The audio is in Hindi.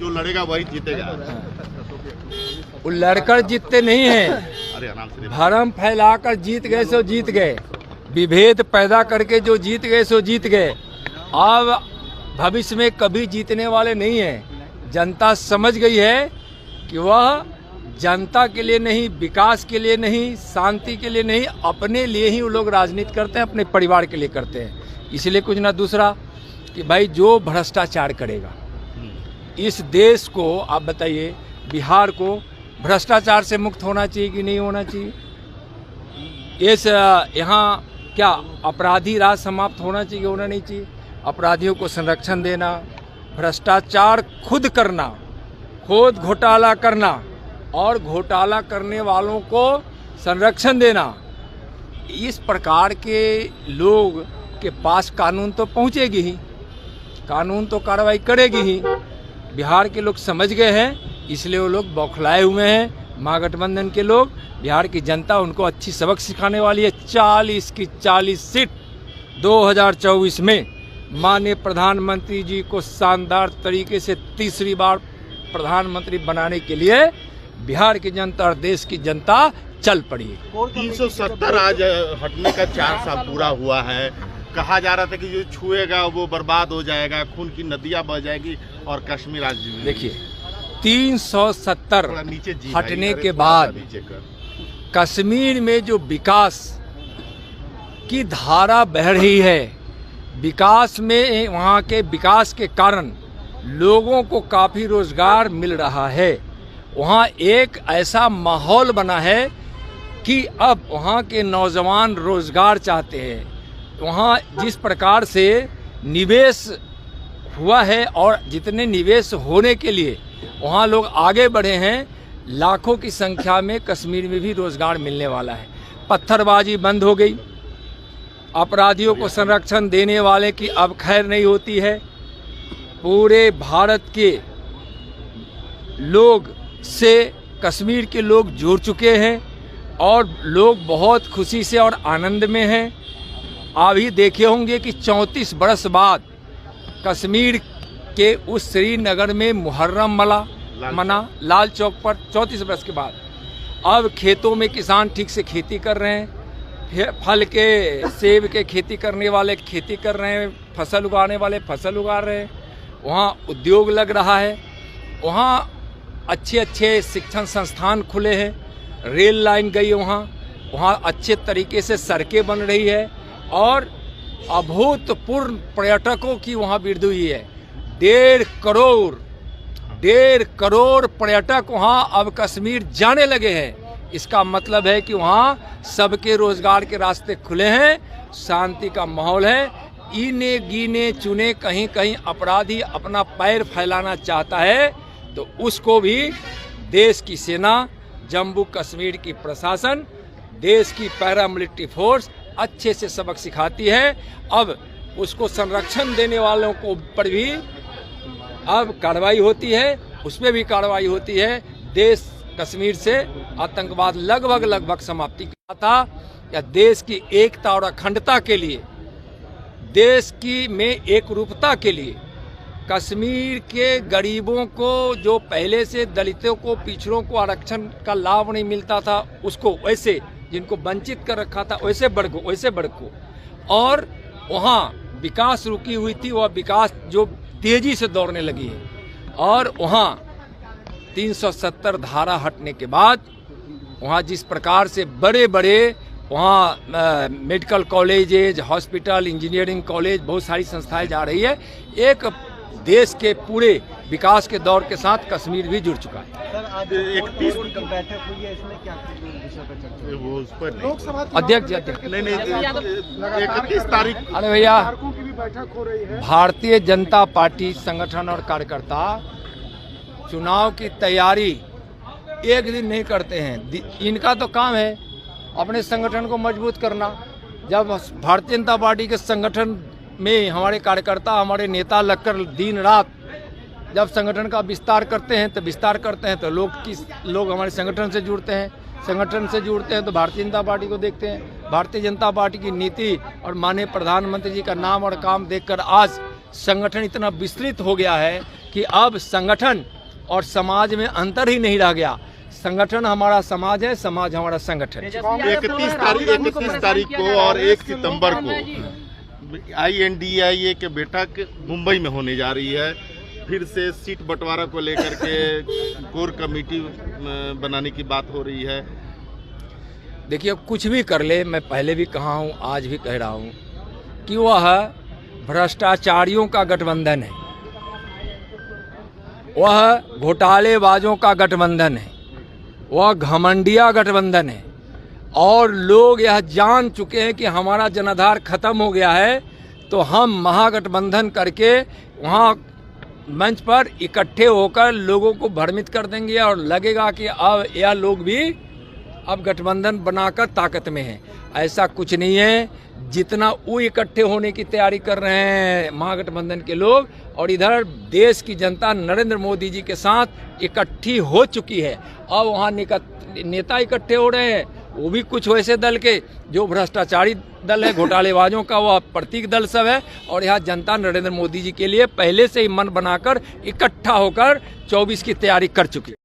जो लड़ेगा वही जीतेगा। वो लड़कर जीतते नहीं हैं, अरे आराम से। भरम फैलाकर जीत गए सो जीत गए, विभेद पैदा करके जो जीत गए सो जीत गए। अब भविष्य में कभी जीतने वाले नहीं हैं। जनता समझ गई है कि वह जनता के लिए नहीं, विकास के लिए नहीं, शांति के लिए नहीं, अपने लिए ही वो लोग राजनीति करते हैं, अपने परिवार के लिए करते हैं। इसलिए कुछ ना दूसरा कि भाई जो भ्रष्टाचार करेगा इस देश को, आप बताइए बिहार को भ्रष्टाचार से मुक्त होना चाहिए कि नहीं होना चाहिए? इस यहाँ क्या अपराधी राज समाप्त होना चाहिए, होना नहीं चाहिए? अपराधियों को संरक्षण देना, भ्रष्टाचार खुद करना, खुद घोटाला करना और घोटाला करने वालों को संरक्षण देना, इस प्रकार के लोग के पास कानून तो पहुंचेगी ही, कानून तो कार्रवाई करेगी ही। बिहार के लोग समझ गए हैं, इसलिए वो लोग बौखलाए हुए हैं। महागठबंधन के लोग, बिहार की जनता उनको अच्छी सबक सिखाने वाली है। 40 की 40 सीट 2024 में माननीय प्रधानमंत्री जी को शानदार तरीके से तीसरी बार प्रधानमंत्री बनाने के लिए बिहार की जनता और देश की जनता चल पड़ी। 370 आज हटने का 4 साल पूरा हुआ है। कहा जा रहा था कि जो छुएगा वो बर्बाद हो जाएगा, खून की नदियां बह जाएगी और कश्मीर आज देखिए 370 हटने के बाद कश्मीर में जो विकास की धारा बह रही है, विकास में वहाँ के विकास के कारण लोगों को काफ़ी रोजगार मिल रहा है। वहाँ एक ऐसा माहौल बना है कि अब वहाँ के नौजवान रोजगार चाहते हैं। वहाँ जिस प्रकार से निवेश हुआ है और जितने निवेश होने के लिए वहाँ लोग आगे बढ़े हैं, लाखों की संख्या में कश्मीर में भी रोजगार मिलने वाला है। पत्थरबाजी बंद हो गई, अपराधियों को संरक्षण देने वाले की अब खैर नहीं होती है। पूरे भारत के लोग से कश्मीर के लोग जुड़ चुके हैं और लोग बहुत खुशी से और आनंद में हैं। अभी देखे होंगे कि 34 बरस बाद कश्मीर के उस श्रीनगर में मुहर्रम मना लाल चौक पर 34 बरस के बाद। अब खेतों में किसान ठीक से खेती कर रहे हैं, फल के सेब के खेती करने वाले खेती कर रहे हैं, फसल उगाने वाले फसल उगा रहे हैं। वहाँ उद्योग लग रहा है, वहाँ अच्छे अच्छे शिक्षण संस्थान खुले हैं, रेल लाइन गई वहाँ अच्छे तरीके से सड़कें बन रही है और अभूतपूर्व पर्यटकों की वहाँ वृद्धि हुई है। 1.5 करोड़ पर्यटक वहाँ अब कश्मीर जाने लगे हैं। इसका मतलब है कि वहाँ सबके रोजगार के रास्ते खुले हैं, शांति का माहौल है। इने गिने चुने कहीं कहीं अपराधी अपना पैर फैलाना चाहता है तो उसको भी देश की सेना, जम्मू कश्मीर की प्रशासन, देश की पैरामिलिट्री फोर्स अच्छे से सबक सिखाती है। अब उसको संरक्षण देने वालों को पर भी अब कार्रवाई होती है, उसमें भी कार्रवाई होती है। देश कश्मीर से आतंकवाद लगभग समाप्ति का था। या देश की एकता और अखंडता के लिए, देश की में एकरूपता के लिए कश्मीर के गरीबों को, जो पहले से दलितों को, पिछड़ों को आरक्षण का लाभ नहीं मिलता था, उसको वैसे जिनको वंचित कर रखा था वैसे बढ़को और वहाँ विकास रुकी हुई थी, वह विकास जो तेजी से दौड़ने लगी है। और वहाँ 370 धारा हटने के बाद वहाँ जिस प्रकार से बड़े वहाँ medical colleges, hospital, engineering college, बहुत सारी संस्थाएं जा रही है। एक देश के पूरे विकास के दौर के साथ कश्मीर भी जुड़ चुका है। सर, आज 31 की बैठक हुई है, इसमें क्या विषय पर चर्चा? वो उस पर लोकसभा अध्यक्ष नहीं 31 तारीख। अरे भैया, की भी बैठक हो रही है। भारतीय जनता पार्टी संगठन और कार्यकर्ता चुनाव की तैयारी एक दिन नहीं करते हैं। इनका तो काम है अपने संगठन को मजबूत करना। जब भारतीय जनता पार्टी के संगठन में हमारे कार्यकर्ता, हमारे नेता लगकर दिन रात जब संगठन का विस्तार करते हैं तो लोग हमारे संगठन से जुड़ते हैं। संगठन से जुड़ते हैं तो भारतीय जनता पार्टी को देखते हैं। भारतीय जनता पार्टी की नीति और माननीय प्रधानमंत्री जी का नाम और काम देखकर आज संगठन इतना विस्तृत हो गया है कि अब संगठन और समाज में अंतर ही नहीं रह गया। संगठन हमारा समाज है, समाज हमारा संगठन। 31 तारीख को और 1 सितंबर को INDIA के बैठक मुंबई में होने जा रही है। फिर से सीट बंटवारा को लेकर के कोर कमेटी बनाने की बात हो रही है। देखिए, कुछ भी कर ले, मैं पहले भी कहा हूँ, आज भी कह रहा हूँ कि वह भ्रष्टाचारियों का गठबंधन है, वह घोटालेबाजों का गठबंधन है, वह घमंडिया गठबंधन है। और लोग यह जान चुके हैं कि हमारा जनाधार खत्म हो गया है, तो हम महागठबंधन करके वहाँ मंच पर इकट्ठे होकर लोगों को भ्रमित कर देंगे और लगेगा कि अब यह लोग भी अब गठबंधन बनाकर ताकत में हैं। ऐसा कुछ नहीं है। जितना वो इकट्ठे होने की तैयारी कर रहे हैं महागठबंधन के लोग, और इधर देश की जनता नरेंद्र मोदी जी के साथ इकट्ठी हो चुकी है। अब वहाँ नेता इकट्ठे हो रहे हैं, वो भी कुछ वैसे दल के जो भ्रष्टाचारी दल है, घोटालेबाजों का वह प्रतीक दल सब है। और यहाँ जनता नरेंद्र मोदी जी के लिए पहले से ही मन बनाकर इकट्ठा होकर 24 की तैयारी कर चुकी है।